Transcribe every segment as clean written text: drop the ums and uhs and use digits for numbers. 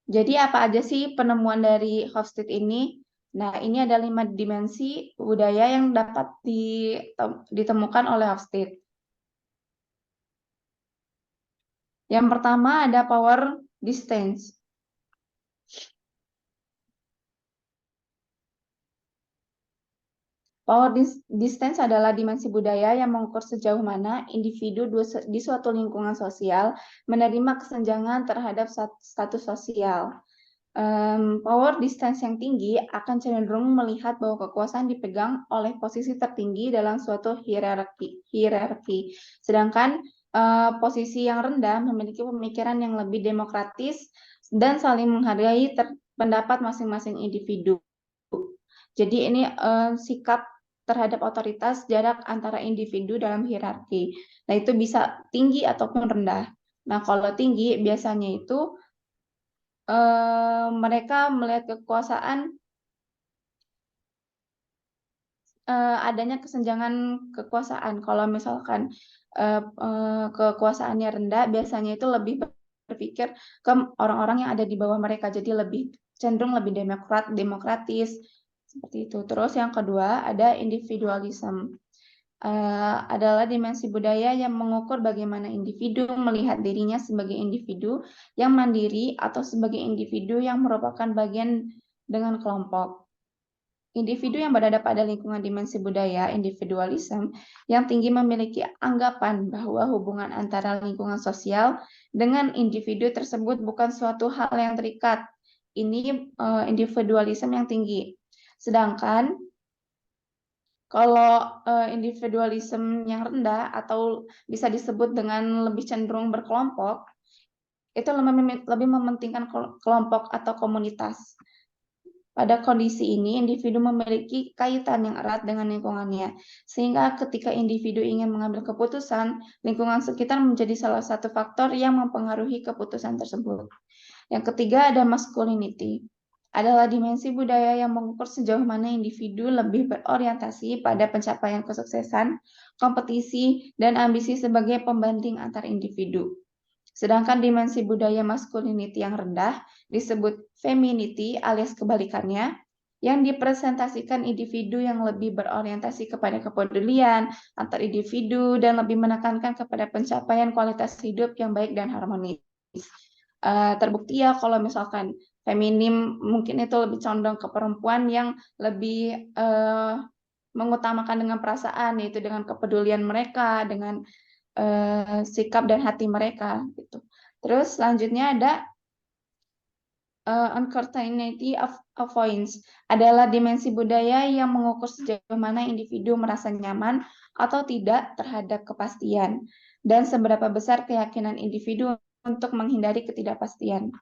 Jadi apa aja sih penemuan dari Hofstede ini? Nah, ini ada 5 dimensi budaya yang dapat ditemukan oleh Hofstede. Yang pertama ada power distance. Power distance adalah dimensi budaya yang mengukur sejauh mana individu di suatu lingkungan sosial menerima kesenjangan terhadap status sosial. Power distance yang tinggi akan cenderung melihat bahwa kekuasaan dipegang oleh posisi tertinggi dalam suatu hierarki. Sedangkan posisi yang rendah memiliki pemikiran yang lebih demokratis dan saling menghargai pendapat masing-masing individu. Jadi ini sikap terhadap otoritas jarak antara individu dalam hierarki. Nah, itu bisa tinggi ataupun rendah. Nah, kalau tinggi biasanya itu mereka melihat kekuasaan adanya kesenjangan kekuasaan. Kalau misalkan kekuasaannya rendah, biasanya itu lebih berpikir ke orang-orang yang ada di bawah mereka, jadi lebih cenderung lebih demokratis seperti itu. Terus yang kedua ada individualism. Adalah dimensi budaya yang mengukur bagaimana individu melihat dirinya sebagai individu yang mandiri atau sebagai individu yang merupakan bagian dengan kelompok. Individu yang berada pada lingkungan dimensi budaya, individualism, yang tinggi memiliki anggapan bahwa hubungan antara lingkungan sosial dengan individu tersebut bukan suatu hal yang terikat. Ini individualism yang tinggi. Sedangkan kalau individualism yang rendah atau bisa disebut dengan lebih cenderung berkelompok, itu lebih mementingkan kelompok atau komunitas. Pada kondisi ini, individu memiliki kaitan yang erat dengan lingkungannya, sehingga ketika individu ingin mengambil keputusan, lingkungan sekitar menjadi salah satu faktor yang mempengaruhi keputusan tersebut. Yang ketiga ada masculinity, adalah dimensi budaya yang mengukur sejauh mana individu lebih berorientasi pada pencapaian kesuksesan, kompetisi, dan ambisi sebagai pembanding antar individu. Sedangkan dimensi budaya masculinity yang rendah disebut femininity alias kebalikannya, yang dipresentasikan individu yang lebih berorientasi kepada kepedulian antar individu dan lebih menekankan kepada pencapaian kualitas hidup yang baik dan harmonis. Terbukti ya kalau misalkan feminim mungkin itu lebih condong ke perempuan yang lebih mengutamakan dengan perasaan, yaitu dengan kepedulian mereka, dengan sikap dan hati mereka gitu. Terus selanjutnya ada uncertainty avoidance, adalah dimensi budaya yang mengukur sejauh mana individu merasa nyaman atau tidak terhadap kepastian dan seberapa besar keyakinan individu untuk menghindari ketidakpastian.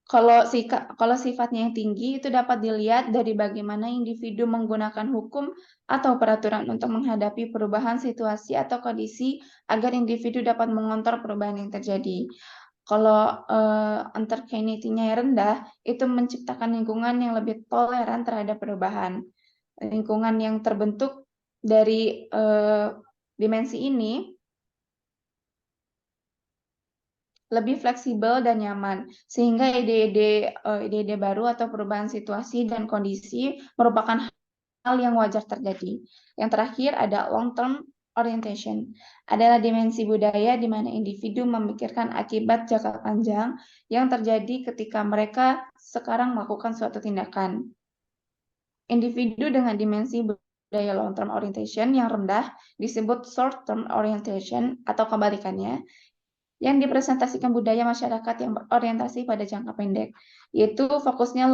Kalau sifatnya yang tinggi itu dapat dilihat dari bagaimana individu menggunakan hukum atau peraturan untuk menghadapi perubahan situasi atau kondisi agar individu dapat mengontrol perubahan yang terjadi. Kalau uncertainty-nya rendah, itu menciptakan lingkungan yang lebih toleran terhadap perubahan. Lingkungan yang terbentuk dari dimensi ini lebih fleksibel dan nyaman, sehingga ide-ide baru atau perubahan situasi dan kondisi merupakan hal yang wajar terjadi. Yang terakhir ada long-term orientation, adalah dimensi budaya di mana individu memikirkan akibat jangka panjang yang terjadi ketika mereka sekarang melakukan suatu tindakan. Individu dengan dimensi budaya long-term orientation yang rendah disebut short-term orientation atau kebalikannya, yang dipresentasikan budaya masyarakat yang berorientasi pada jangka pendek, yaitu fokusnya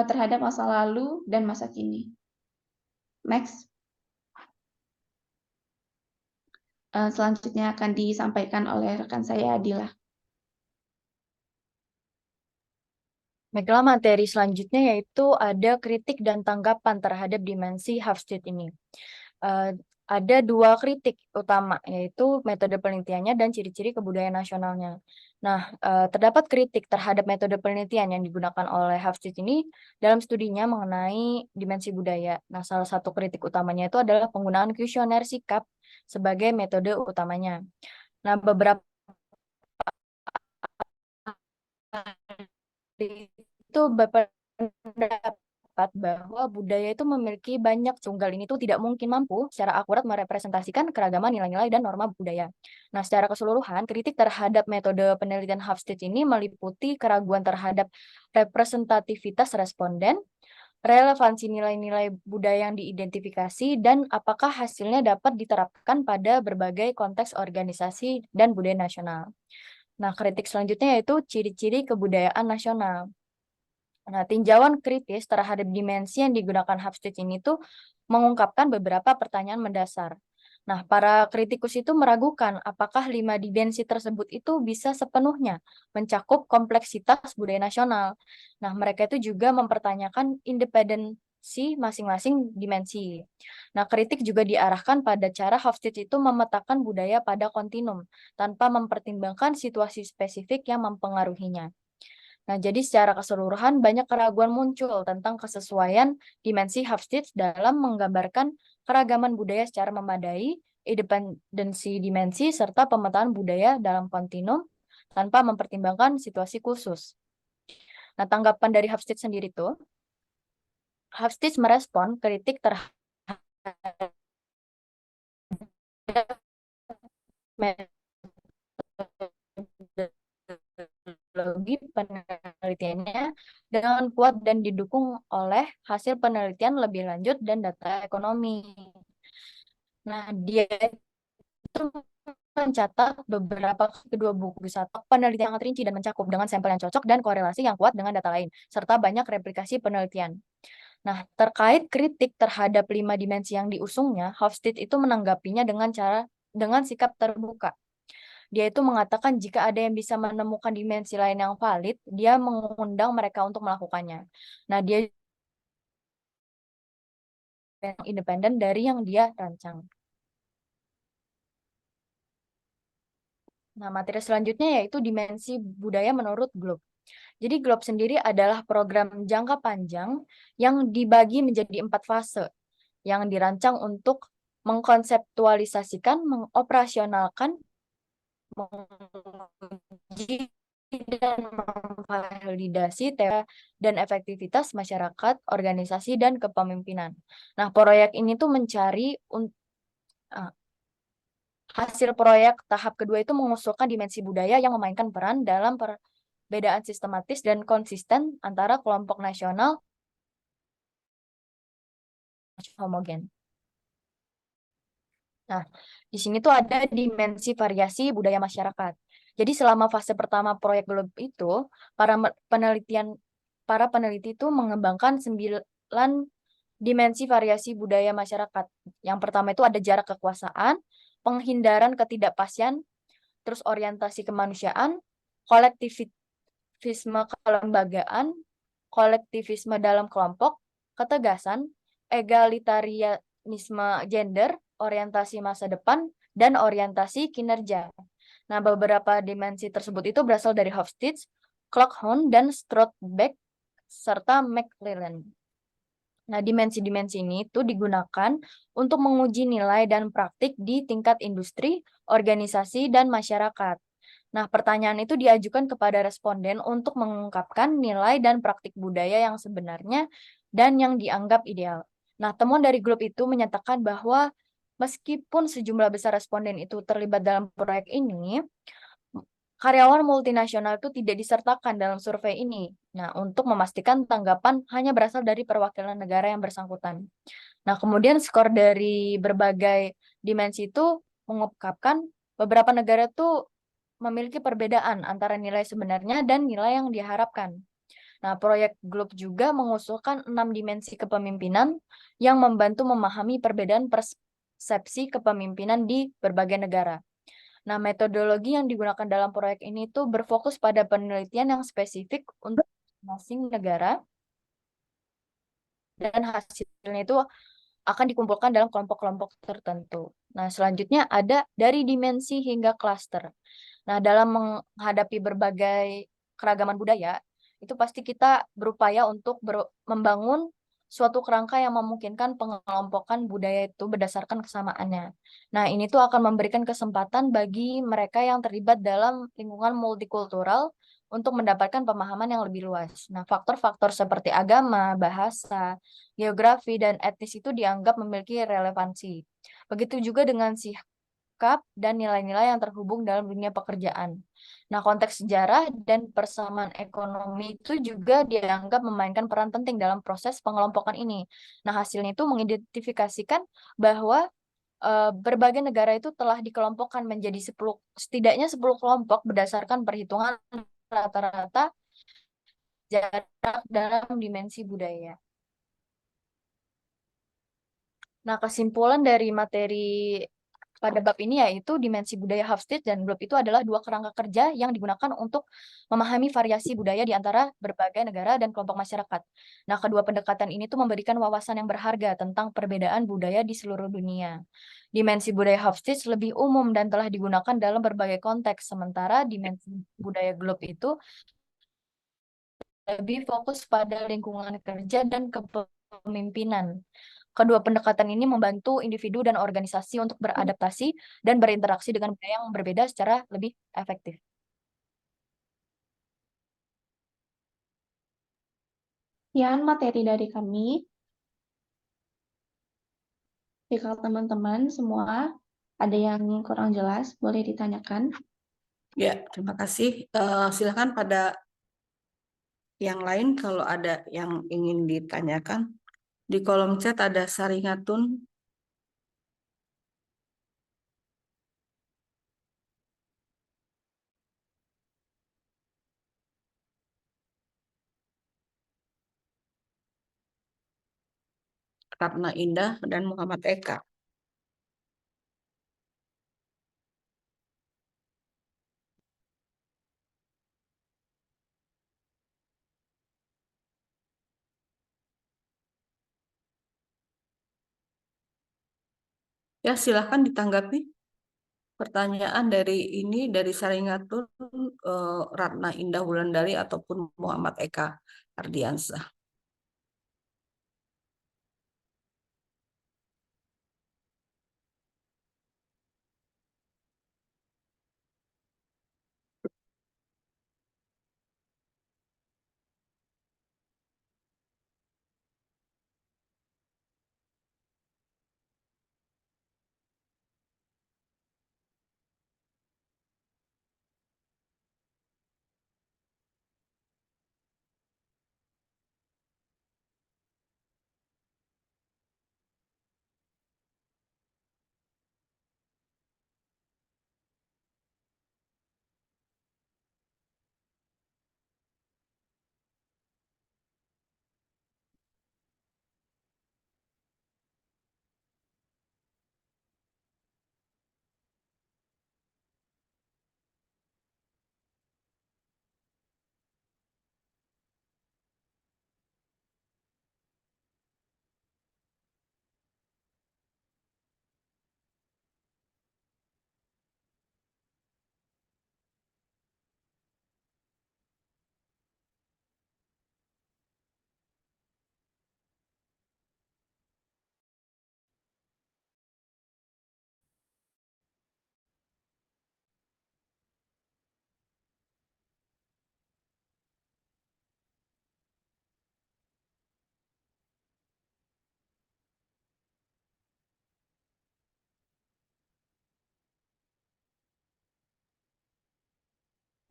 terhadap masa lalu dan masa kini. Next. Selanjutnya akan disampaikan oleh rekan saya, Adila. Baiklah, materi selanjutnya yaitu ada kritik dan tanggapan terhadap dimensi Hofstede ini. Ada dua kritik utama, yaitu metode penelitiannya dan ciri-ciri kebudayaan nasionalnya. Nah, terdapat kritik terhadap metode penelitian yang digunakan oleh Hofstede ini dalam studinya mengenai dimensi budaya. Nah, salah satu kritik utamanya itu adalah penggunaan kuesioner sikap sebagai metode utamanya. Nah, beberapa itu berpendapat bahwa budaya itu memiliki banyak tunggal ini tuh tidak mungkin mampu secara akurat merepresentasikan keragaman nilai-nilai dan norma budaya. Nah, secara keseluruhan, kritik terhadap metode penelitian Hofstede ini meliputi keraguan terhadap representativitas responden, relevansi nilai-nilai budaya yang diidentifikasi, dan apakah hasilnya dapat diterapkan pada berbagai konteks organisasi dan budaya nasional. Nah, kritik selanjutnya yaitu ciri-ciri kebudayaan nasional. Nah, tinjauan kritis terhadap dimensi yang digunakan Hofstede ini tuh mengungkapkan beberapa pertanyaan mendasar. Nah, para kritikus itu meragukan apakah 5 dimensi tersebut itu bisa sepenuhnya mencakup kompleksitas budaya nasional. Nah, mereka itu juga mempertanyakan independensi masing-masing dimensi. Nah, kritik juga diarahkan pada cara Hofstede itu memetakan budaya pada kontinum tanpa mempertimbangkan situasi spesifik yang mempengaruhinya. Nah, jadi secara keseluruhan banyak keraguan muncul tentang kesesuaian dimensi Hofstede dalam menggambarkan keragaman budaya secara memadai, independensi dimensi, serta pemetaan budaya dalam kontinum tanpa mempertimbangkan situasi khusus. Nah, tanggapan dari Hofstede sendiri tuh, Hofstede merespon kritik terhadap metodologi penelitiannya dengan kuat dan didukung oleh hasil penelitian lebih lanjut dan data ekonomi. Nah, dia itu mencatat beberapa kedua buku satu penelitian yang rinci dan mencakup dengan sampel yang cocok dan korelasi yang kuat dengan data lain, serta banyak replikasi penelitian. Nah, terkait kritik terhadap 5 dimensi yang diusungnya, Hofstede itu menanggapinya dengan sikap terbuka. Dia itu mengatakan jika ada yang bisa menemukan dimensi lain yang valid, dia mengundang mereka untuk melakukannya. Nah, dia independen dari yang dia rancang. Nah, materi selanjutnya yaitu dimensi budaya menurut GLOB. Jadi GLOB sendiri adalah program jangka panjang yang dibagi menjadi 4 fase yang dirancang untuk mengkonseptualisasikan, mengoperasionalkan, menguji, dan memvalidasi teori dan efektivitas masyarakat, organisasi, dan kepemimpinan. Nah, proyek ini tuh mencari hasil proyek tahap kedua itu mengusulkan dimensi budaya yang memainkan peran dalam perbedaan sistematis dan konsisten antara kelompok nasional homogen. Nah, di sini tuh ada dimensi variasi budaya masyarakat. Jadi selama fase pertama proyek GLOB itu, para peneliti itu mengembangkan 9 dimensi variasi budaya masyarakat. Yang pertama itu ada jarak kekuasaan, penghindaran ketidakpastian, terus orientasi kemanusiaan, kolektivisme kelembagaan, kolektivisme dalam kelompok, ketegasan, egalitarianisme gender, orientasi masa depan, dan orientasi kinerja. Nah, beberapa dimensi tersebut itu berasal dari Hofstede, Cloghorn, dan Strothbeck, serta McClellan. Nah, dimensi-dimensi ini itu digunakan untuk menguji nilai dan praktik di tingkat industri, organisasi, dan masyarakat. Nah, pertanyaan itu diajukan kepada responden untuk mengungkapkan nilai dan praktik budaya yang sebenarnya dan yang dianggap ideal. Nah, temuan dari grup itu menyatakan bahwa meskipun sejumlah besar responden itu terlibat dalam proyek ini, karyawan multinasional itu tidak disertakan dalam survei ini. Nah, untuk memastikan tanggapan hanya berasal dari perwakilan negara yang bersangkutan. Nah, kemudian skor dari berbagai dimensi itu mengungkapkan beberapa negara itu memiliki perbedaan antara nilai sebenarnya dan nilai yang diharapkan. Nah, proyek GLOB juga mengusulkan 6 dimensi kepemimpinan yang membantu memahami perbedaan persepsi kepemimpinan di berbagai negara. Nah, metodologi yang digunakan dalam proyek ini tuh berfokus pada penelitian yang spesifik untuk masing negara dan hasilnya itu akan dikumpulkan dalam kelompok-kelompok tertentu. Nah, selanjutnya ada dari dimensi hingga klaster. Nah, dalam menghadapi berbagai keragaman budaya, itu pasti kita berupaya untuk membangun suatu kerangka yang memungkinkan pengelompokan budaya itu berdasarkan kesamaannya. Nah, ini tuh akan memberikan kesempatan bagi mereka yang terlibat dalam lingkungan multikultural untuk mendapatkan pemahaman yang lebih luas. Nah, faktor-faktor seperti agama, bahasa, geografi, dan etnis itu dianggap memiliki relevansi. Begitu juga dengan sikap dan nilai-nilai yang terhubung dalam dunia pekerjaan. Nah, konteks sejarah dan persamaan ekonomi itu juga dianggap memainkan peran penting dalam proses pengelompokan ini. Nah, hasilnya itu mengidentifikasikan bahwa berbagai negara itu telah dikelompokkan menjadi 10, setidaknya 10 kelompok berdasarkan perhitungan rata-rata jarak dalam dimensi budaya. Nah, kesimpulan dari materi pada bab ini yaitu dimensi budaya Hofstede dan Globe itu adalah dua kerangka kerja yang digunakan untuk memahami variasi budaya di antara berbagai negara dan kelompok masyarakat. Nah, kedua pendekatan ini tuh memberikan wawasan yang berharga tentang perbedaan budaya di seluruh dunia. Dimensi budaya Hofstede lebih umum dan telah digunakan dalam berbagai konteks, sementara dimensi budaya Globe itu lebih fokus pada lingkungan kerja dan kepemimpinan. Kedua pendekatan ini membantu individu dan organisasi untuk beradaptasi dan berinteraksi dengan budaya yang berbeda secara lebih efektif. Sekian materi dari kami. Jika teman-teman semua ada yang kurang jelas, boleh ditanyakan. Ya, terima kasih. Silakan pada yang lain kalau ada yang ingin ditanyakan. Di kolom chat ada Saringatun. Ratna Indah dan Muhammad Eka. Ya, silahkan ditanggapi pertanyaan dari Saringatun, Ratna Indah Wulandari ataupun Muhammad Eka Ardiansah.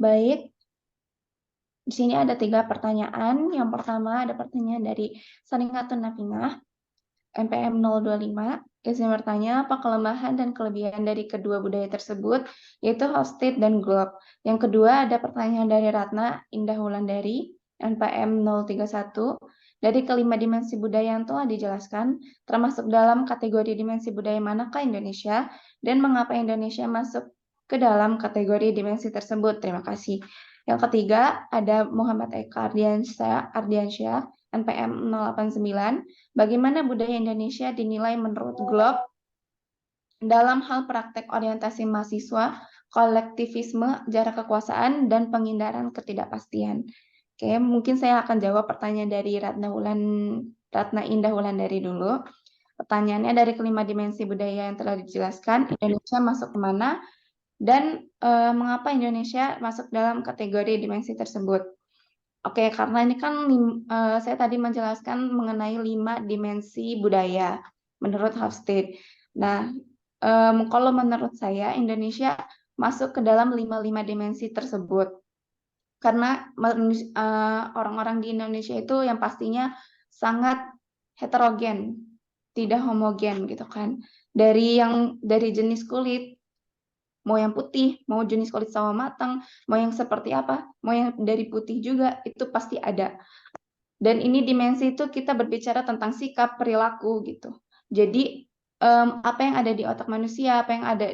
Baik, di sini ada 3 pertanyaan. Yang pertama ada pertanyaan dari Saringatun Napinah, NPM 025. Izin bertanya, apa kelemahan dan kelebihan dari kedua budaya tersebut, yaitu Hofstede dan Globe. Yang kedua ada pertanyaan dari Ratna Indah Wulandari, NPM 031. Dari kelima dimensi budaya yang telah dijelaskan, termasuk dalam kategori dimensi budaya manakah Indonesia, dan mengapa Indonesia masuk ke dalam kategori dimensi tersebut? Terima kasih. Yang ketiga ada Muhammad Eka Ardiansyah, NPM 089. Bagaimana budaya Indonesia dinilai menurut Globe dalam hal praktek orientasi mahasiswa, kolektivisme, jarak kekuasaan, dan penghindaran ketidakpastian? Oke, mungkin saya akan jawab pertanyaan dari Ratna Indah Wulandari dulu. Pertanyaannya, dari kelima dimensi budaya yang telah dijelaskan, Indonesia masuk kemana? Dan mengapa Indonesia masuk dalam kategori dimensi tersebut? Oke, karena ini kan saya tadi menjelaskan mengenai 5 dimensi budaya menurut Hofstede. Nah, kalau menurut saya Indonesia masuk ke dalam 5 dimensi tersebut. Karena orang-orang di Indonesia itu yang pastinya sangat heterogen, tidak homogen gitu kan. Dari jenis kulit, mau yang putih, mau jenis kulit sawo matang, mau yang seperti apa, mau yang dari putih juga, itu pasti ada. Dan ini dimensi itu kita berbicara tentang sikap perilaku gitu. Jadi apa yang ada di otak manusia, apa yang ada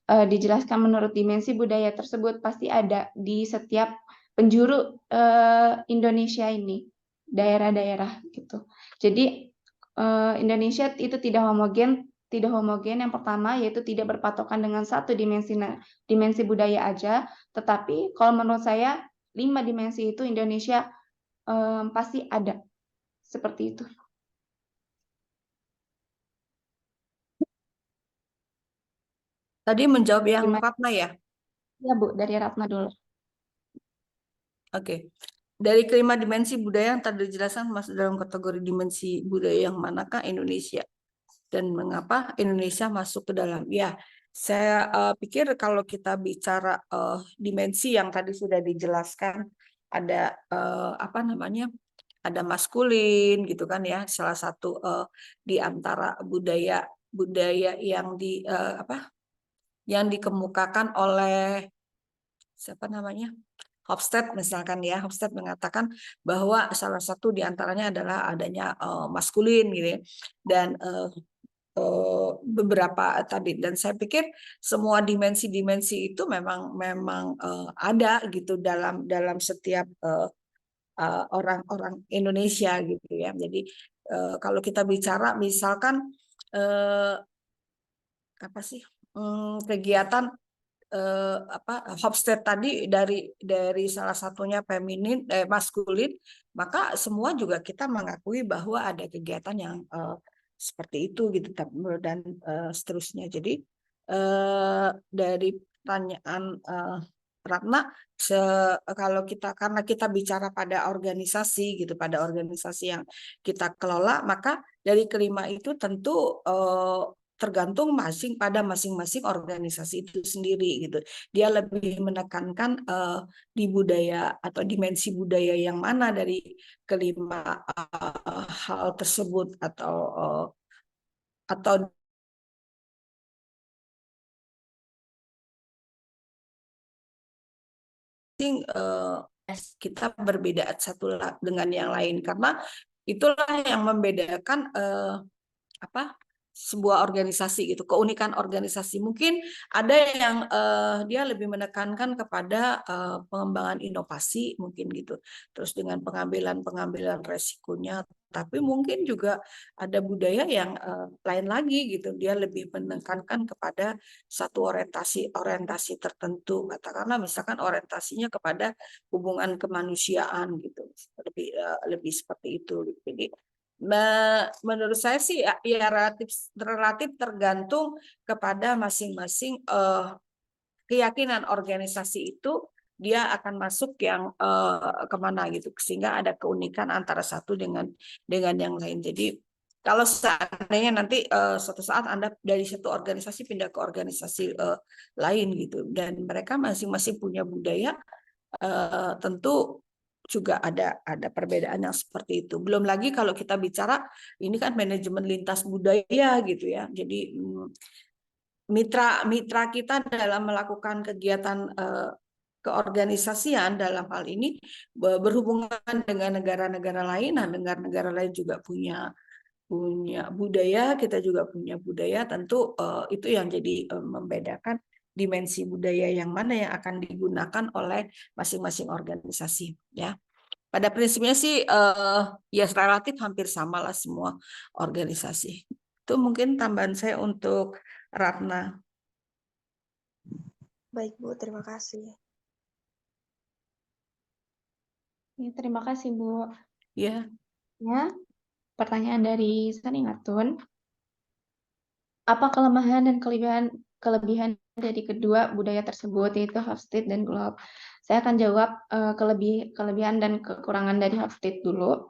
dijelaskan menurut dimensi budaya tersebut pasti ada di setiap penjuru Indonesia ini, daerah-daerah gitu. Jadi Indonesia itu tidak homogen. Yang pertama yaitu tidak berpatokan dengan satu dimensi budaya aja, tetapi kalau menurut saya 5 dimensi itu Indonesia pasti ada seperti itu. Tadi menjawab yang Gimana? Ratna ya? Ya Bu, dari Ratna dulu. Oke. Dari kelima dimensi budaya yang tadi dijelaskan masuk dalam kategori dimensi budaya yang manakah Indonesia? Dan mengapa Indonesia masuk ke dalam? Ya, saya pikir kalau kita bicara dimensi yang tadi sudah dijelaskan, ada apa namanya? Ada maskulin gitu kan ya, salah satu di antara budaya yang yang dikemukakan oleh siapa namanya? Hofstede misalkan ya, Hofstede mengatakan bahwa salah satu di antaranya adalah adanya maskulin gitu ya. Dan beberapa tadi, dan saya pikir semua dimensi-dimensi itu memang ada gitu dalam setiap orang-orang Indonesia gitu ya. Jadi kalau kita bicara misalkan apa sih kegiatan Hofstede tadi dari salah satunya feminin maskulin, maka semua juga kita mengakui bahwa ada kegiatan yang seperti itu gitu dan seterusnya. Jadi dari pertanyaan Ratna, kalau karena kita bicara pada organisasi gitu, pada organisasi yang kita kelola, maka dari kelima itu tentu tergantung pada masing-masing organisasi itu sendiri gitu. Dia lebih menekankan di budaya atau dimensi budaya yang mana dari kelima hal tersebut atau kita berbeda satu dengan yang lain, karena itulah yang membedakan apa sebuah organisasi gitu, keunikan organisasi. Mungkin ada yang dia lebih menekankan kepada pengembangan inovasi mungkin gitu, terus dengan pengambilan resikonya. Tapi mungkin juga ada budaya yang lain lagi gitu, dia lebih menekankan kepada satu orientasi tertentu, katakanlah misalkan orientasinya kepada hubungan kemanusiaan gitu, lebih seperti itu. Jadi menurut saya sih ya relatif tergantung kepada masing-masing keyakinan organisasi itu, dia akan masuk yang kemana gitu, sehingga ada keunikan antara satu dengan yang lain. Jadi kalau seandainya nanti suatu saat Anda dari satu organisasi pindah ke organisasi lain gitu, dan mereka masing-masing punya budaya, tentu juga ada perbedaan yang seperti itu. Belum lagi kalau kita bicara ini kan manajemen lintas budaya gitu ya. Jadi mitra kita dalam melakukan kegiatan keorganisasian dalam hal ini berhubungan dengan negara-negara lain. Nah, negara-negara lain juga punya budaya, kita juga punya budaya. Tentu itu yang jadi membedakan dimensi budaya yang mana yang akan digunakan oleh masing-masing organisasi ya. Pada prinsipnya sih ya relatif hampir sama lah semua organisasi. Itu mungkin tambahan saya untuk Ratna. Baik Bu, terima kasih. Ya, terima kasih Bu. Ya. Ya, pertanyaan dari Saningatun. Apa kelemahan dan kelebihan kelebihan dari kedua budaya tersebut, yaitu Hofstede dan Globe. Saya akan jawab kelebihan dan kekurangan dari Hofstede dulu.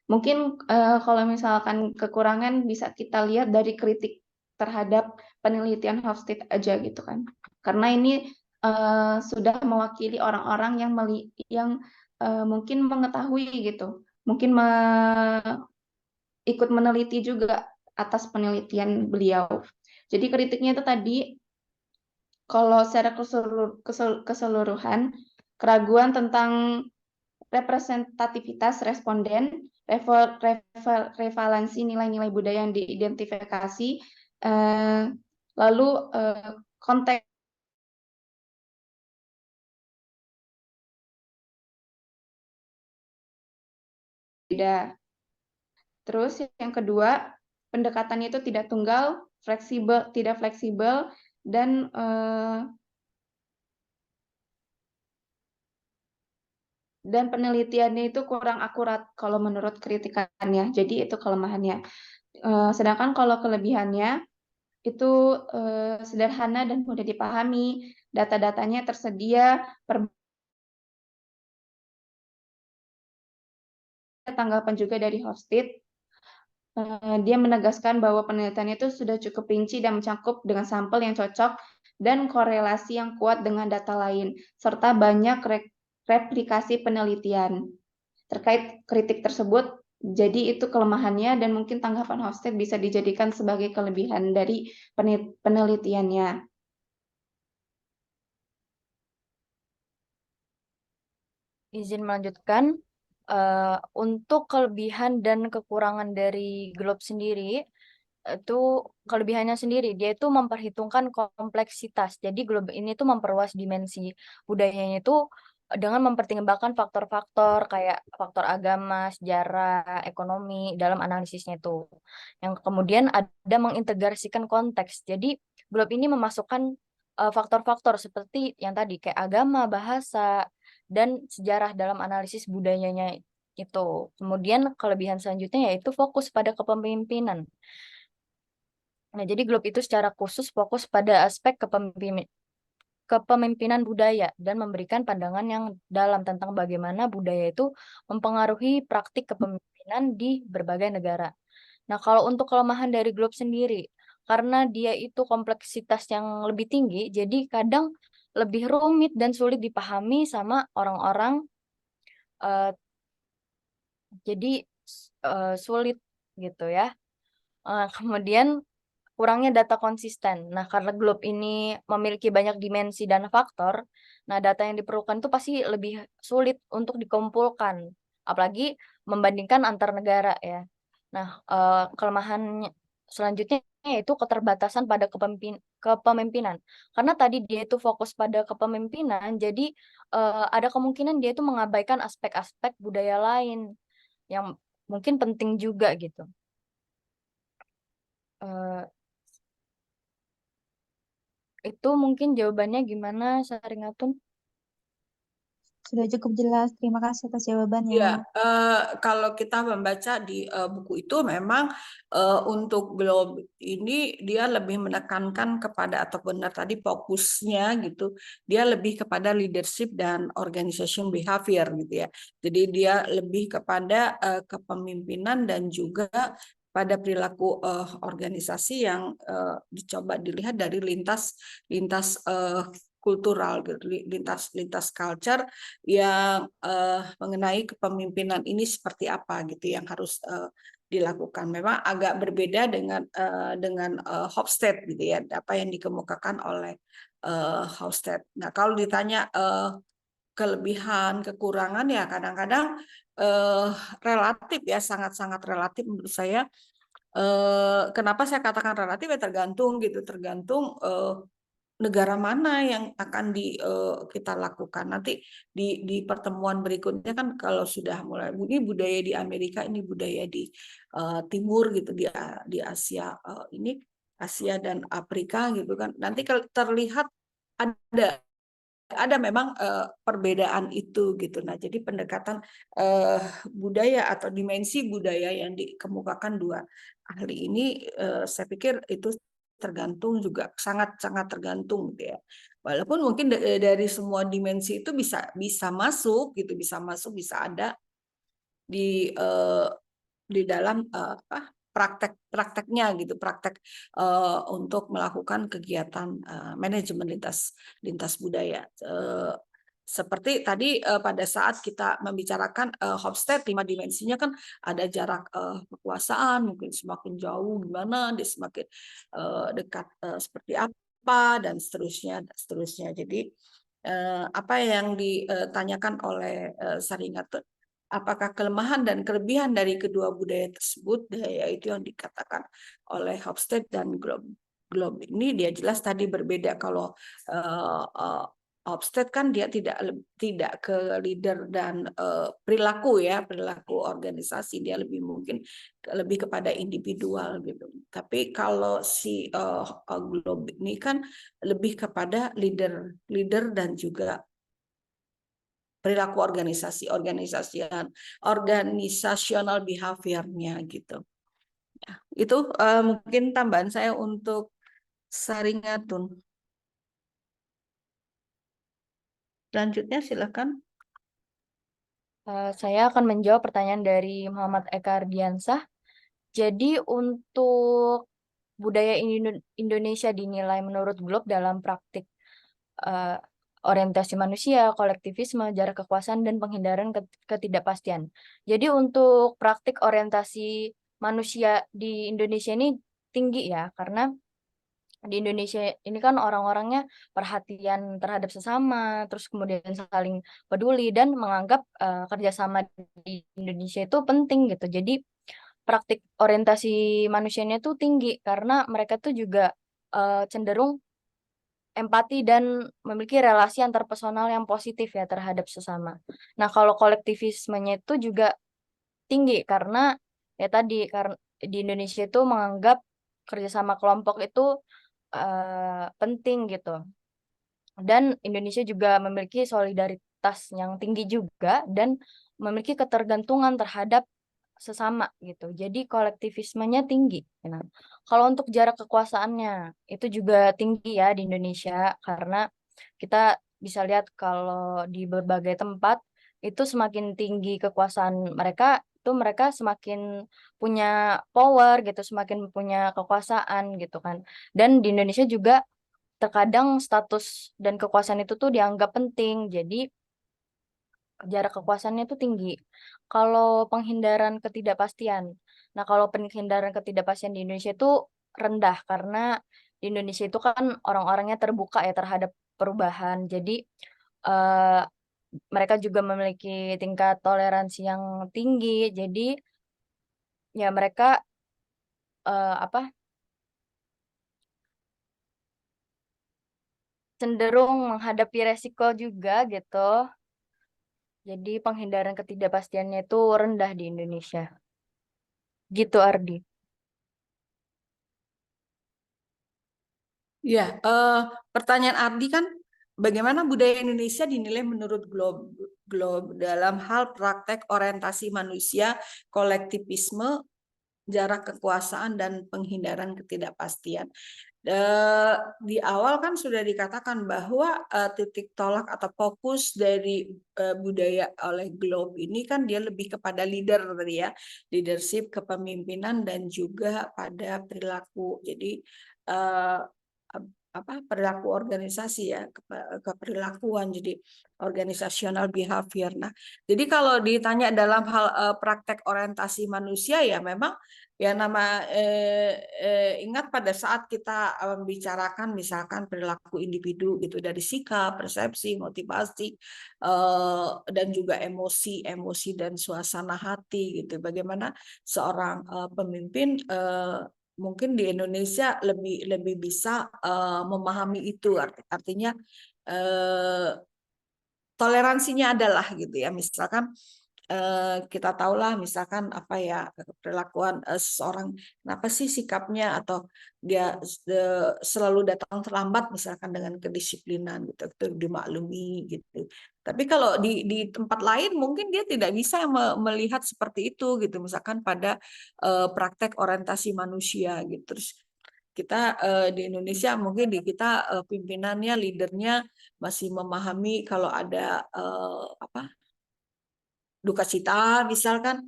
Mungkin kalau misalkan kekurangan bisa kita lihat dari kritik terhadap penelitian Hofstede aja gitu kan. Karena ini sudah mewakili orang-orang yang mungkin mengetahui gitu, mungkin ikut meneliti juga atas penelitian beliau. Jadi kritiknya itu tadi, kalau secara keseluruhan, keraguan tentang representativitas responden, revalensi nilai-nilai budaya yang diidentifikasi, lalu konteks beda. Terus yang kedua, pendekatannya itu tidak tunggal, tidak fleksibel, dan penelitiannya itu kurang akurat kalau menurut kritikannya. Jadi itu kelemahannya. Sedangkan kalau kelebihannya itu sederhana dan mudah dipahami, data-datanya tersedia, tanggapan juga dari Hofstede. Dia menegaskan bahwa penelitiannya itu sudah cukup rinci dan mencakup dengan sampel yang cocok dan korelasi yang kuat dengan data lain, serta banyak replikasi penelitian. Terkait kritik tersebut, jadi itu kelemahannya, dan mungkin tanggapan Hofstede bisa dijadikan sebagai kelebihan dari penelitiannya. Izin melanjutkan, untuk kelebihan dan kekurangan dari Globe sendiri, itu kelebihannya sendiri, dia itu memperhitungkan kompleksitas. Jadi Globe ini tuh memperluas dimensi budayanya itu dengan mempertimbangkan faktor-faktor kayak faktor agama, sejarah, ekonomi dalam analisisnya itu. Yang kemudian ada mengintegrasikan konteks. Jadi Globe ini memasukkan faktor-faktor seperti yang tadi kayak agama, bahasa, dan sejarah dalam analisis budayanya itu. Kemudian kelebihan selanjutnya yaitu fokus pada kepemimpinan. Nah, jadi Globe itu secara khusus fokus pada aspek kepemimpinan budaya dan memberikan pandangan yang dalam tentang bagaimana budaya itu mempengaruhi praktik kepemimpinan di berbagai negara. Nah, kalau untuk kelemahan dari Globe sendiri, karena dia itu kompleksitas yang lebih tinggi, jadi kadang lebih rumit dan sulit dipahami sama orang-orang, eh, jadi sulit gitu ya. Kemudian kurangnya data konsisten. Nah, karena Globe ini memiliki banyak dimensi dan faktor, nah data yang diperlukan itu pasti lebih sulit untuk dikumpulkan, apalagi membandingkan antar negara ya. Nah, kelemahan selanjutnya yaitu keterbatasan pada kepemimpinan. Karena tadi dia itu fokus pada kepemimpinan, jadi ada kemungkinan dia itu mengabaikan aspek-aspek budaya lain yang mungkin penting juga gitu. Eh, Itu mungkin jawabannya gimana, Saringatun? Sudah cukup jelas. Terima kasih atas jawabannya. Ya, kalau kita membaca di buku itu memang untuk Globe ini dia lebih menekankan kepada, atau benar tadi fokusnya gitu, dia lebih kepada leadership dan organization behavior gitu ya. Jadi dia lebih kepada kepemimpinan dan juga pada perilaku organisasi yang dicoba dilihat dari lintas kultural, lintas culture yang mengenai kepemimpinan ini seperti apa gitu yang harus dilakukan. Memang agak berbeda dengan Hofstede gitu ya, apa yang dikemukakan oleh Hofstede. Nah, kalau ditanya kelebihan, kekurangan ya kadang-kadang relatif ya, sangat-sangat relatif menurut saya. Kenapa saya katakan relatif ya, tergantung gitu, tergantung negara mana yang akan kita lakukan nanti di pertemuan berikutnya kan, kalau sudah mulai ini budaya di Amerika, ini budaya di Timur gitu, di Asia, ini Asia dan Afrika gitu kan, nanti kalau terlihat ada memang perbedaan itu gitu. Nah, jadi pendekatan budaya atau dimensi budaya yang dikemukakan dua ahli ini, saya pikir itu tergantung juga sangat-sangat tergantung gitu ya. Walaupun mungkin dari semua dimensi itu bisa masuk gitu, bisa ada di dalam prakteknya gitu, praktek untuk melakukan kegiatan manajemen lintas budaya. Seperti tadi pada saat kita membicarakan Hofstede 5 dimensinya kan ada jarak kekuasaan, mungkin semakin jauh gimana, dia semakin dekat seperti apa dan seterusnya. Jadi apa yang ditanyakan oleh Saringat, apakah kelemahan dan kelebihan dari kedua budaya tersebut, yaitu yang dikatakan oleh Hofstede dan Globe ini, dia jelas tadi berbeda. Kalau Hofstede kan dia tidak ke leader dan perilaku organisasi, dia lebih kepada individual gitu. Tapi kalau si Globe ini kan lebih kepada leader dan juga perilaku organisasional behaviornya gitu. Ya, itu mungkin tambahan saya untuk Saringatun. Selanjutnya silakan. Saya akan menjawab pertanyaan dari Muhammad Eka Ardiansah. Jadi untuk budaya Indonesia dinilai menurut Globe dalam praktik eh, orientasi manusia, kolektivisme, jarak kekuasaan, dan penghindaran ketidakpastian. Jadi untuk praktik orientasi manusia di Indonesia ini tinggi ya, karena di Indonesia ini kan orang-orangnya perhatian terhadap sesama, terus kemudian saling peduli dan menganggap kerjasama di Indonesia itu penting gitu. Jadi praktik orientasi manusianya tuh tinggi karena mereka tuh juga cenderung empati dan memiliki relasi antarpersonal yang positif ya terhadap sesama. Nah, kalau kolektivismenya itu juga tinggi karena ya tadi karena di Indonesia itu menganggap kerjasama kelompok itu penting gitu. Dan Indonesia juga memiliki solidaritas yang tinggi juga dan memiliki ketergantungan terhadap sesama gitu. Jadi kolektivismenya tinggi. Nah, kalau untuk jarak kekuasaannya itu juga tinggi ya di Indonesia karena kita bisa lihat kalau di berbagai tempat itu semakin tinggi kekuasaan mereka itu mereka semakin punya power gitu, semakin punya kekuasaan gitu kan. Dan di Indonesia juga terkadang status dan kekuasaan itu tuh dianggap penting. Jadi jarak kekuasaannya itu tinggi. Kalau penghindaran ketidakpastian. Nah, kalau penghindaran ketidakpastian di Indonesia itu rendah karena di Indonesia itu kan orang-orangnya terbuka ya terhadap perubahan. Jadi eh, mereka juga memiliki tingkat toleransi yang tinggi. Jadi ya mereka apa cenderung menghadapi resiko juga gitu. Jadi penghindaran ketidakpastiannya itu rendah di Indonesia. Gitu Ardi. Ya, pertanyaan Ardi kan bagaimana budaya Indonesia dinilai menurut Globe dalam hal praktek orientasi manusia, kolektivisme, jarak kekuasaan, dan penghindaran ketidakpastian. Di awal kan sudah dikatakan bahwa titik tolak atau fokus dari budaya oleh Globe ini kan dia lebih kepada leader tadi ya, leadership, kepemimpinan, dan juga pada perilaku. Jadi perilaku organisasi ya, keperilakuan, jadi organisasional behavior. Nah, jadi kalau ditanya dalam hal praktek orientasi manusia ya memang ya ingat pada saat kita membicarakan misalkan perilaku individu gitu dari sikap, persepsi, motivasi dan juga emosi dan suasana hati gitu. Bagaimana seorang pemimpin mungkin di Indonesia lebih bisa memahami itu, artinya toleransinya adalah gitu ya, misalkan kita tahulah misalkan apa ya perlakuan seseorang, kenapa sih sikapnya atau dia selalu datang terlambat misalkan dengan kedisiplinan gitu, itu dimaklumi gitu. Tapi kalau di tempat lain mungkin dia tidak bisa melihat seperti itu gitu, misalkan pada praktek orientasi manusia gitu. Terus kita di Indonesia mungkin di kita pimpinannya, leadernya masih memahami kalau ada duka cita misalkan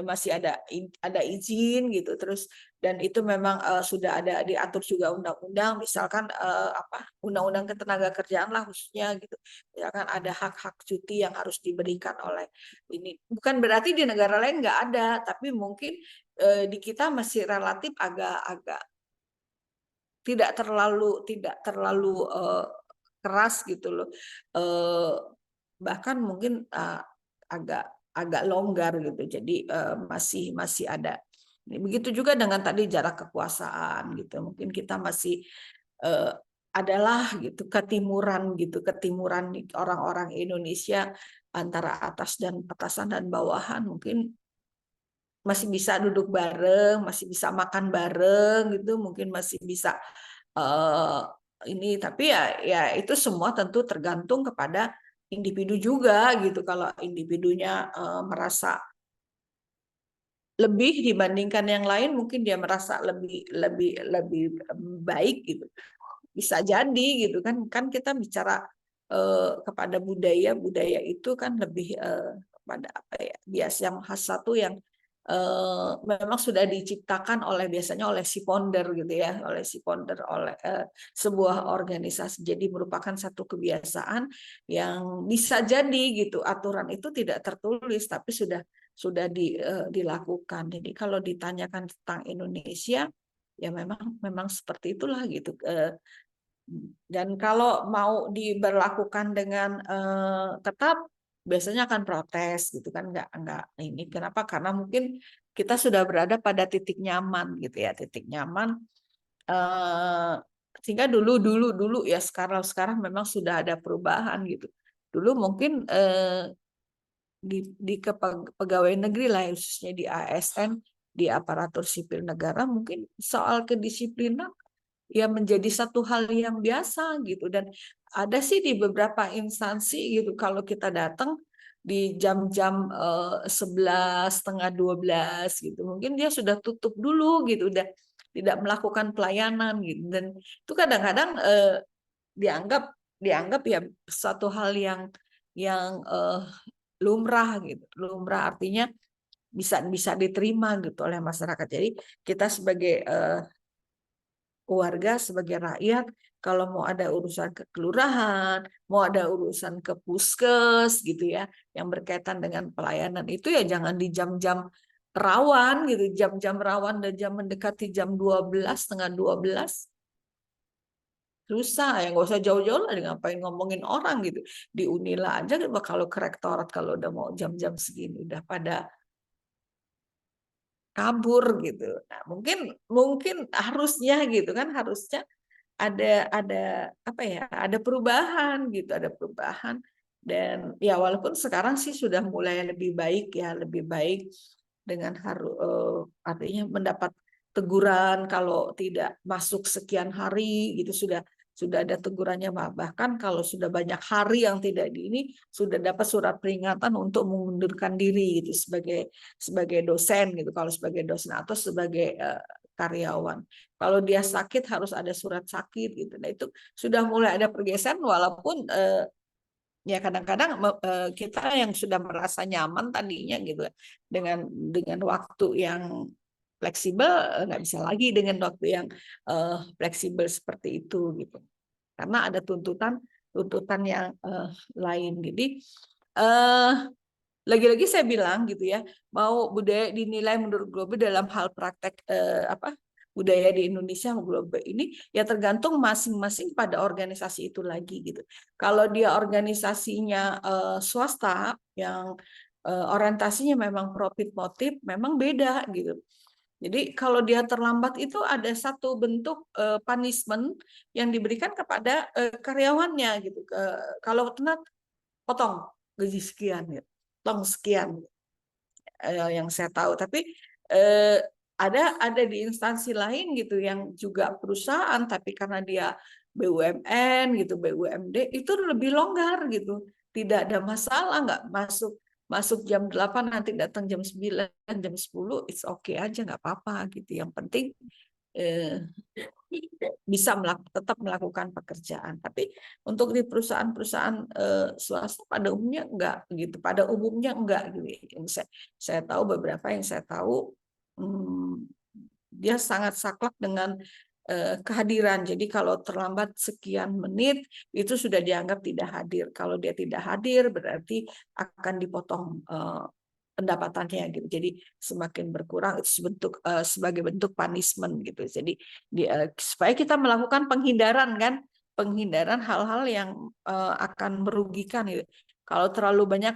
masih ada izin gitu, terus dan itu memang sudah ada diatur juga undang-undang, misalkan undang-undang ketenagakerjaan lah khususnya gitu, misalkan ada hak-hak cuti yang harus diberikan oleh ini, bukan berarti di negara lain nggak ada, tapi mungkin di kita masih relatif agak-agak tidak terlalu keras gitu loh, bahkan mungkin agak longgar gitu, jadi masih ada. Begitu juga dengan tadi jarak kekuasaan gitu, mungkin kita masih adalah gitu ketimuran orang-orang Indonesia antara atasan dan bawahan, mungkin masih bisa duduk bareng, masih bisa makan bareng gitu, mungkin masih bisa ini, tapi ya itu semua tentu tergantung kepada individu juga gitu. Kalau individunya merasa lebih dibandingkan yang lain, mungkin dia merasa lebih baik gitu. Bisa jadi gitu kan kita bicara kepada budaya itu kan lebih kepada apa ya, bias yang khas satu yang memang sudah diciptakan biasanya oleh si founder gitu ya, oleh si founder, oleh sebuah organisasi. Jadi merupakan satu kebiasaan yang bisa jadi gitu aturan itu tidak tertulis tapi sudah dilakukan. Jadi kalau ditanyakan tentang Indonesia ya memang seperti itulah gitu. Dan kalau mau diberlakukan dengan ketat, biasanya akan protes gitu kan, nggak ini. Kenapa? Karena mungkin kita sudah berada pada titik nyaman gitu ya, titik nyaman. Sehingga dulu ya, sekarang memang sudah ada perubahan gitu. Dulu mungkin di pegawai negeri lah, khususnya di ASN, di aparatur sipil negara, mungkin soal kedisiplinan ya menjadi satu hal yang biasa gitu. Dan ada sih di beberapa instansi gitu, kalau kita datang di jam-jam 11, setengah 12 gitu, mungkin dia sudah tutup dulu gitu, udah tidak melakukan pelayanan gitu. Dan itu kadang-kadang dianggap ya satu hal yang lumrah gitu. Lumrah artinya bisa diterima gitu oleh masyarakat. Jadi kita sebagai warga, sebagai rakyat, kalau mau ada urusan ke kelurahan, mau ada urusan ke puskes gitu ya, yang berkaitan dengan pelayanan itu ya jangan di jam-jam rawan gitu, jam-jam rawan dan jam mendekati jam 12, setengah 12. Susah ya, nggak usah jauh-jauh lah, ngapain ngomongin orang gitu. Di Unila aja kalau ke rektorat kalau udah mau jam-jam segini udah pada kabur gitu. Nah, mungkin harusnya gitu kan, harusnya ada apa ya, ada perubahan gitu, ada perubahan. Dan ya walaupun sekarang sih sudah mulai lebih baik ya, lebih baik dengan artinya mendapat teguran kalau tidak masuk sekian hari gitu, sudah ada tegurannya, bahkan kalau sudah banyak hari yang tidak ini sudah dapat surat peringatan untuk mengundurkan diri gitu sebagai dosen gitu, kalau sebagai dosen atau sebagai karyawan. Kalau dia sakit harus ada surat sakit gitu. Nah itu sudah mulai ada pergeseran, walaupun ya kadang-kadang kita yang sudah merasa nyaman tadinya gitu dengan waktu yang fleksibel, nggak bisa lagi dengan waktu yang fleksibel seperti itu gitu, karena ada tuntutan yang lain. Jadi lagi-lagi saya bilang gitu ya, mau budaya dinilai menurut Global dalam hal praktek budaya di Indonesia Global ini ya tergantung masing-masing pada organisasi itu lagi gitu. Kalau dia organisasinya swasta yang orientasinya memang profit motif, memang beda gitu. Jadi kalau dia terlambat itu ada satu bentuk punishment yang diberikan kepada karyawannya gitu. Kalau telat potong gaji sekian gitu. Potong sekian yang saya tahu. Tapi ada di instansi lain gitu yang juga perusahaan tapi karena dia BUMN gitu, BUMD itu lebih longgar gitu. Tidak ada masalah, nggak masuk jam 8 nanti datang jam 9, jam 10, it's okay aja, nggak apa-apa gitu. Yang penting bisa tetap melakukan pekerjaan. Tapi untuk di perusahaan-perusahaan swasta pada umumnya enggak gitu. Pada umumnya enggak gitu. Yang saya tahu beberapa yang saya tahu dia sangat saklek dengan kehadiran. Jadi kalau terlambat sekian menit itu sudah dianggap tidak hadir. Kalau dia tidak hadir berarti akan dipotong pendapatannya gitu. Jadi semakin berkurang itu sebagai bentuk punishment gitu. Jadi supaya kita melakukan penghindaran kan, penghindaran hal-hal yang akan merugikan gitu. Kalau terlalu banyak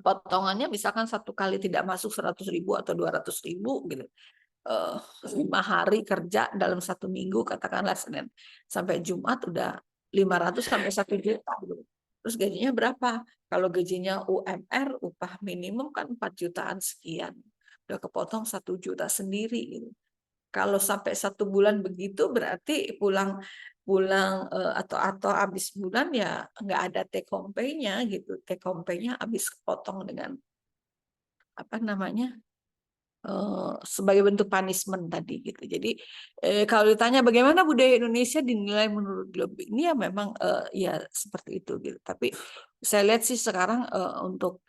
potongannya, misalkan satu kali tidak masuk 100.000 atau 200.000 gitu. 5 hari kerja dalam 1 minggu, katakanlah Senin sampai Jumat udah 500 sampai 1 juta gitu. Terus gajinya berapa? Kalau gajinya UMR, upah minimum kan 4 jutaan sekian. Udah kepotong 1 juta sendiri gitu. Kalau sampai 1 bulan begitu berarti pulang atau habis bulan ya nggak ada take home pay-nya gitu. Take home pay-nya habis kepotong dengan apa namanya? Sebagai bentuk punishment tadi gitu. Jadi kalau ditanya bagaimana budaya Indonesia dinilai menurut Globe, ini ya memang ya seperti itu gitu. Tapi saya lihat sih sekarang untuk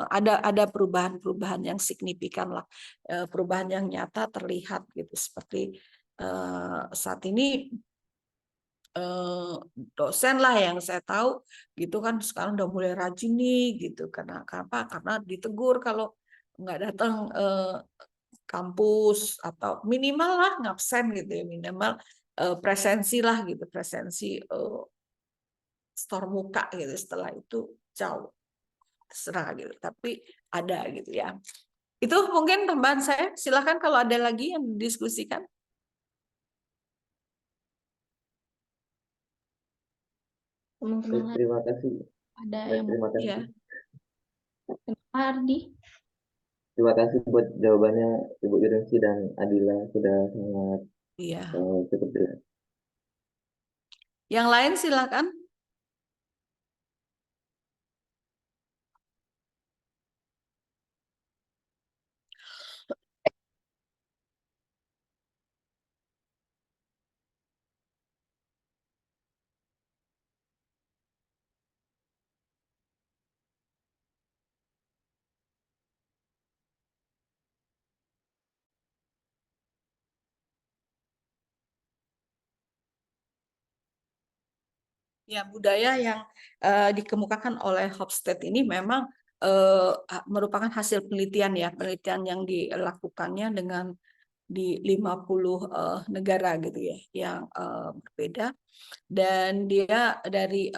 ada perubahan-perubahan yang signifikan lah, perubahan yang nyata terlihat gitu. Seperti saat ini dosen lah yang saya tahu gitu kan sekarang udah mulai rajin nih gitu. Karena ditegur kalau nggak datang kampus atau minimal lah ngabsen gitu ya, minimal presensi lah gitu, presensi store muka gitu. Setelah itu jauh terserah gitu, tapi ada gitu ya. Itu mungkin tambahan saya, silakan kalau ada lagi yang didiskusikan. Teman-teman lain Terima kasih. ada Baik, yang mau terima kasih. Ya. Ardi? Terima kasih buat jawabannya Ibu Yuningsi dan Adila, sudah sangat Iya. cukup jelas. Yang lain silakan. Ya, budaya yang dikemukakan oleh Hofstede ini memang merupakan hasil penelitian ya, penelitian yang dilakukannya dengan di 50 negara gitu ya, yang berbeda. Dan dia dari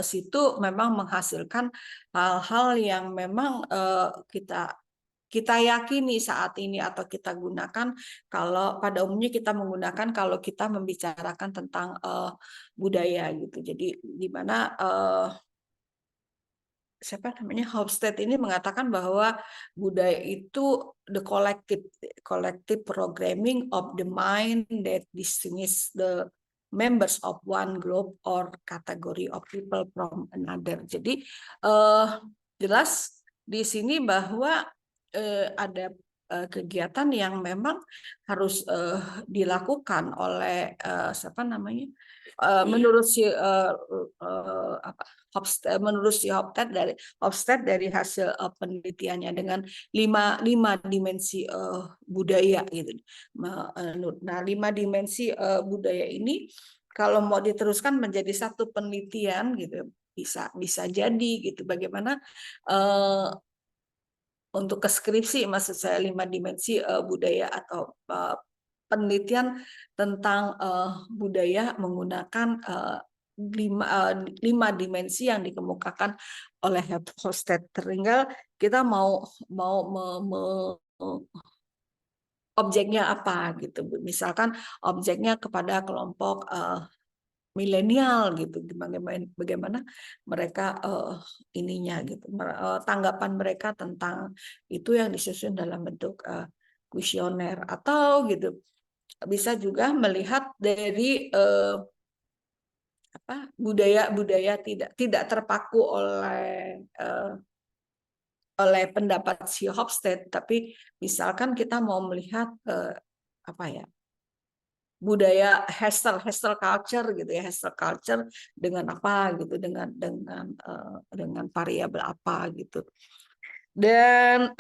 situ memang menghasilkan hal-hal yang memang kita yakini saat ini atau kita gunakan kalau pada umumnya kita menggunakan kalau kita membicarakan tentang budaya gitu. Jadi di mana siapa namanya Hofstede ini mengatakan bahwa budaya itu the collective programming of the mind that distinguish the members of one group or category of people from another. Jadi jelas di sini bahwa ada kegiatan yang memang harus dilakukan oleh siapa namanya menurut si Hofstede dari hasil penelitiannya dengan lima dimensi budaya gitu. Nah, 5 dimensi budaya ini kalau mau diteruskan menjadi satu penelitian gitu bisa jadi gitu. Bagaimana untuk ke skripsi maksud saya 5 dimensi budaya atau penelitian tentang budaya menggunakan 5 dimensi yang dikemukakan oleh Hofstede. Tinggal kita mau objeknya apa gitu. Misalkan objeknya kepada kelompok milenial gitu, bagaimana mereka ininya gitu, tanggapan mereka tentang itu yang disusun dalam bentuk kuesioner, atau gitu bisa juga melihat dari budaya tidak terpaku oleh pendapat si Hofstede, tapi misalkan kita mau melihat apa ya, budaya hustle culture gitu ya, hustle culture dengan apa gitu, dengan variabel apa gitu. Dan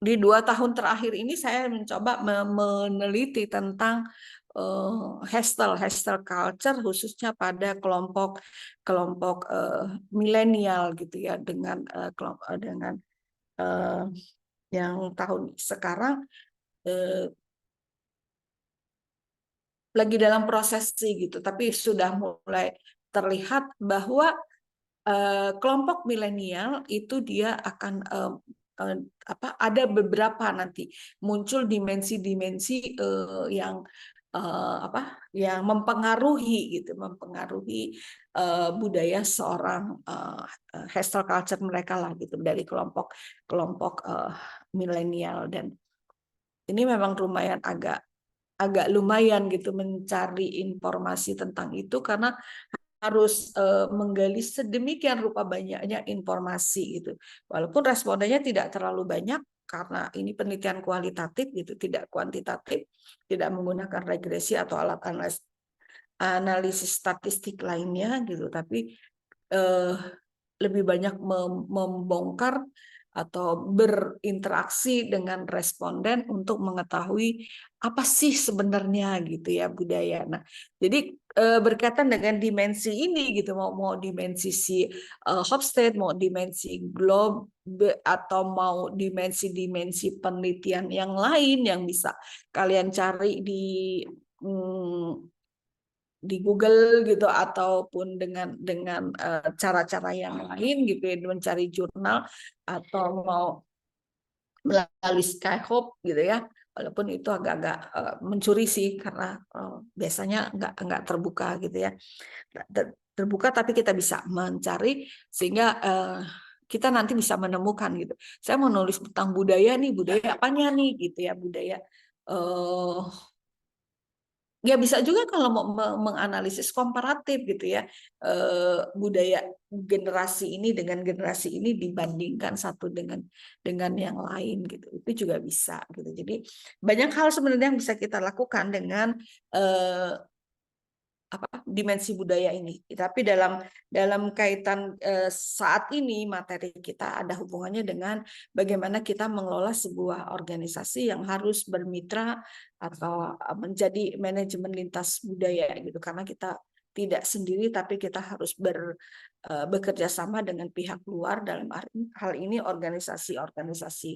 di 2 tahun terakhir ini saya mencoba meneliti tentang hustle culture khususnya pada kelompok milenial gitu ya, dengan yang tahun sekarang lagi dalam proses sih gitu, tapi sudah mulai terlihat bahwa kelompok milenial itu dia akan ada beberapa nanti muncul dimensi-dimensi yang yang mempengaruhi gitu, mempengaruhi budaya seorang hustle culture mereka lah gitu, dari kelompok milenial. Dan ini memang lumayan agak lumayan gitu mencari informasi tentang itu, karena harus menggali sedemikian rupa banyaknya informasi gitu. Walaupun respondennya tidak terlalu banyak karena ini penelitian kualitatif gitu, tidak kuantitatif, tidak menggunakan regresi atau alat analisis statistik lainnya gitu, tapi lebih banyak membongkar atau berinteraksi dengan responden untuk mengetahui apa sih sebenarnya gitu ya budaya. Nah, jadi berkaitan dengan dimensi ini gitu, mau dimensi si Hofstede, mau dimensi globe, atau mau dimensi penelitian yang lain yang bisa kalian cari di Google gitu, ataupun dengan cara-cara yang lain gitu ya, mencari jurnal atau mau melalui Skyhope gitu ya, walaupun itu agak-agak mencuri sih, karena biasanya nggak terbuka gitu ya, terbuka tapi kita bisa mencari sehingga kita nanti bisa menemukan gitu. Saya mau nulis tentang budaya nih, budaya apanya nih gitu ya, budaya ya bisa juga kalau mau menganalisis komparatif gitu ya, budaya generasi ini dengan generasi ini dibandingkan satu dengan yang lain gitu, itu juga bisa gitu. Jadi banyak hal sebenarnya yang bisa kita lakukan dengan dimensi budaya ini. Tapi dalam kaitan saat ini materi kita ada hubungannya dengan bagaimana kita mengelola sebuah organisasi yang harus bermitra atau menjadi manajemen lintas budaya gitu, karena kita tidak sendiri tapi kita harus bekerja sama dengan pihak luar, dalam hal ini organisasi-organisasi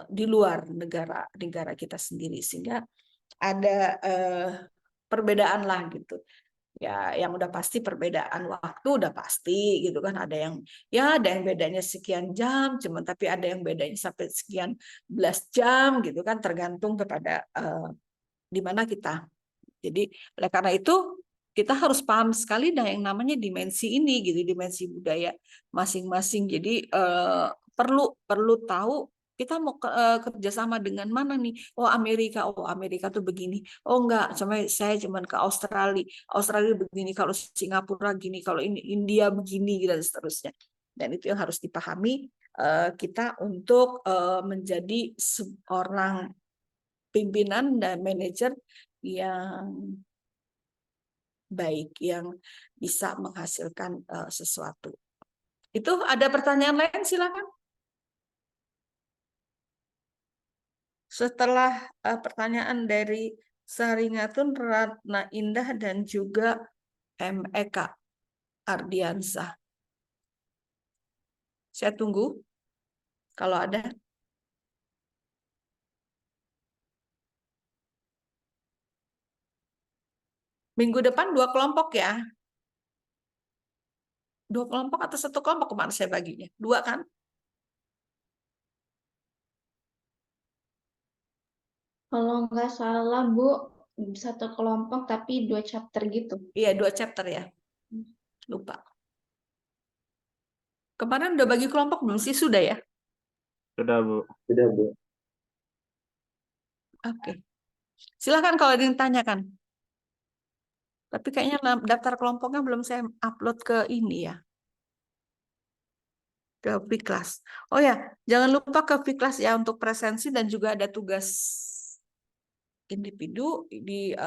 di luar negara kita sendiri, sehingga ada perbedaan lah gitu ya. Yang udah pasti perbedaan waktu udah pasti gitu kan, ada yang bedanya sekian jam cuman, tapi ada yang bedanya sampai sekian belas jam gitu kan, tergantung kepada di mana kita. Jadi oleh karena itu kita harus paham sekali dengan yang namanya dimensi ini gitu, dimensi budaya masing-masing. Jadi perlu tahu kita mau kerjasama dengan mana nih. Oh Amerika tuh begini. Oh enggak, saya cuman ke Australia begini, kalau Singapura gini, kalau ini India begini dan seterusnya. Dan itu yang harus dipahami kita untuk menjadi seorang pimpinan dan manajer yang baik, yang bisa menghasilkan sesuatu. Itu ada pertanyaan lain, silakan. Setelah pertanyaan dari Saringatun, Ratna Indah, dan juga Eka Ardiansah. Saya tunggu kalau ada. Minggu depan 2 kelompok ya. 2 kelompok atau 1 kelompok kemarin saya baginya? 2 kan? Kalau nggak salah, Bu, 1 kelompok tapi 2 chapter gitu. Iya, 2 chapter ya. Lupa. Kemarin udah bagi kelompok belum sih? Sudah ya? Sudah, Bu. Sudah, Bu. Oke. Silakan kalau ada yang ditanyakan. Tapi kayaknya daftar kelompoknya belum saya upload ke ini ya. ke Fiklas. Oh ya, jangan lupa ke Fiklas ya untuk presensi dan juga ada tugas individu di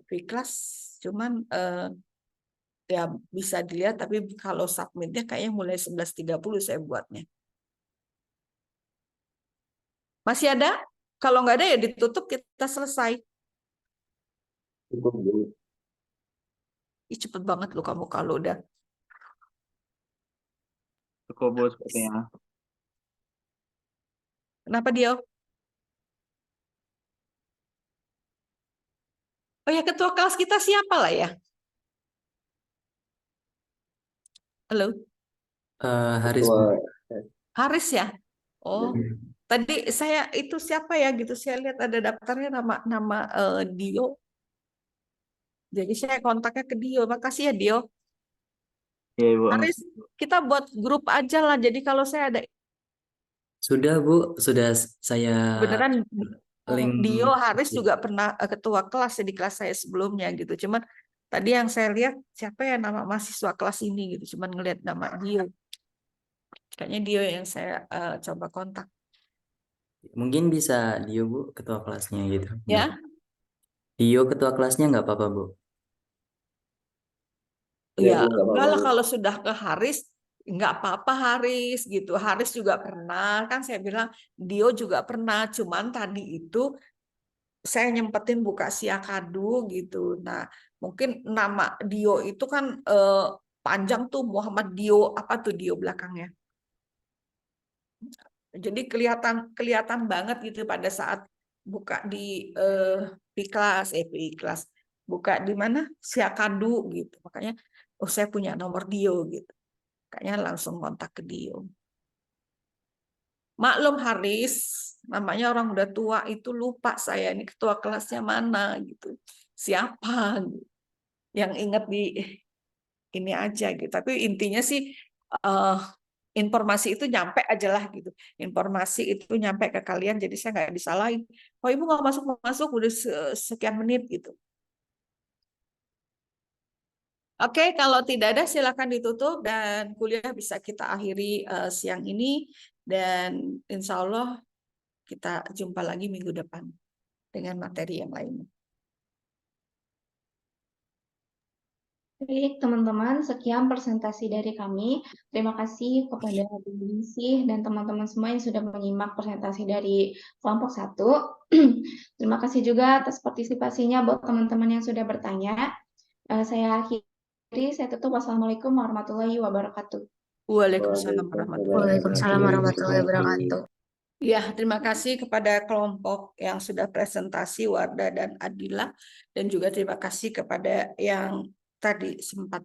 Fiklas. Cuman ya bisa dilihat, tapi kalau submitnya kayaknya mulai 11.30 saya buatnya. Masih ada? Kalau nggak ada ya ditutup, kita selesai. Cukup, Bu. Ih, cepet banget loh kamu kalau udah. Cukup Bu sepertinya. Kenapa dia? Oh ya, ketua kelas kita siapa lah ya? Halo, Haris Bu. Ketua Haris ya? Oh, Hmm. tadi saya itu siapa ya gitu. Saya lihat ada daftarnya nama Dio. Jadi saya kontaknya ke Dio. Makasih ya Dio. Iya Ibu. Haris, kita buat grup aja lah. Jadi kalau saya ada Sudah Bu, sudah saya beneran link. Dio Haris juga pernah ketua kelas ya di kelas saya sebelumnya gitu. Cuman tadi yang saya lihat siapa ya nama mahasiswa kelas ini gitu. Cuman ngelihat nama Dio. Kayaknya Dio yang saya coba kontak. Mungkin bisa Dio Bu, ketua kelasnya gitu. Ya, Dio ketua kelasnya nggak apa-apa Bu. Ya, ya Bu, nggak enggak apa-apa, lah Bu. kalau sudah ke Haris nggak apa-apa Haris gitu. Haris juga pernah kan saya bilang Dio juga pernah. Cuman tadi itu saya nyempetin buka Siakadu gitu. Nah, mungkin nama Dio itu kan panjang tuh Muhammad Dio apa tuh Dio belakangnya. Jadi kelihatan banget gitu pada saat buka di kelas buka di mana Siakadu gitu. Makanya oh saya punya nomor Dio gitu. Kayaknya langsung kontak ke Dio. Maklum Haris, namanya orang udah tua itu lupa saya ini ketua kelasnya mana gitu. Siapa gitu. Yang ingat di ini aja gitu. Tapi intinya sih informasi itu nyampe aja lah gitu. Informasi itu nyampe ke kalian jadi saya nggak disalahin. Oh ibu nggak masuk udah sekian menit gitu. Oke, kalau tidak ada silakan ditutup dan kuliah bisa kita akhiri siang ini dan insya Allah kita jumpa lagi minggu depan dengan materi yang lainnya. Baik, teman-teman, sekian presentasi dari kami. Terima kasih kepada Bu Ningsih dan teman-teman semua yang sudah menyimak presentasi dari kelompok 1. Terima kasih juga atas partisipasinya buat teman-teman yang sudah bertanya. Saya akhiri, saya tutup. Wassalamualaikum warahmatullahi wabarakatuh. Waalaikumsalam warahmatullahi Waalaikumsalam warahmatullahi wabarakatuh. Ya, terima kasih kepada kelompok yang sudah presentasi Wardah dan Adila dan juga terima kasih kepada yang tadi sempat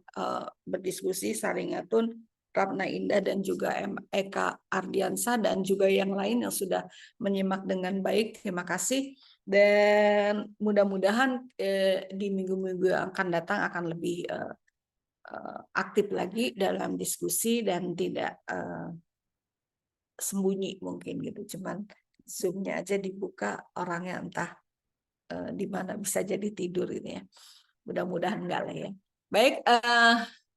berdiskusi Saringatun, Ratna Indah dan juga Eka Ardiansa dan juga yang lain yang sudah menyimak dengan baik. Terima kasih dan mudah-mudahan di minggu-minggu yang akan datang akan lebih aktif lagi dalam diskusi dan tidak sembunyi mungkin gitu, cuman Zoom-nya aja dibuka orangnya entah di mana bisa jadi tidur ini ya. Mudah-mudahan enggak lah ya. Baik,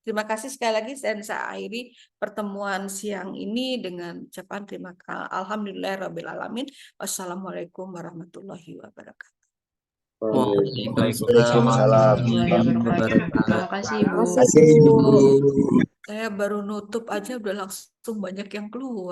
terima kasih sekali lagi dan saya akhiri pertemuan siang ini dengan ucapan alhamdulillahirabbil alamin. Wassalamualaikum warahmatullahi wabarakatuh. Waalaikumsalam warahmatullahi wabarakatuh. Terima kasih Bu. Terima kasih Bu. Saya baru nutup aja udah langsung banyak yang keluar.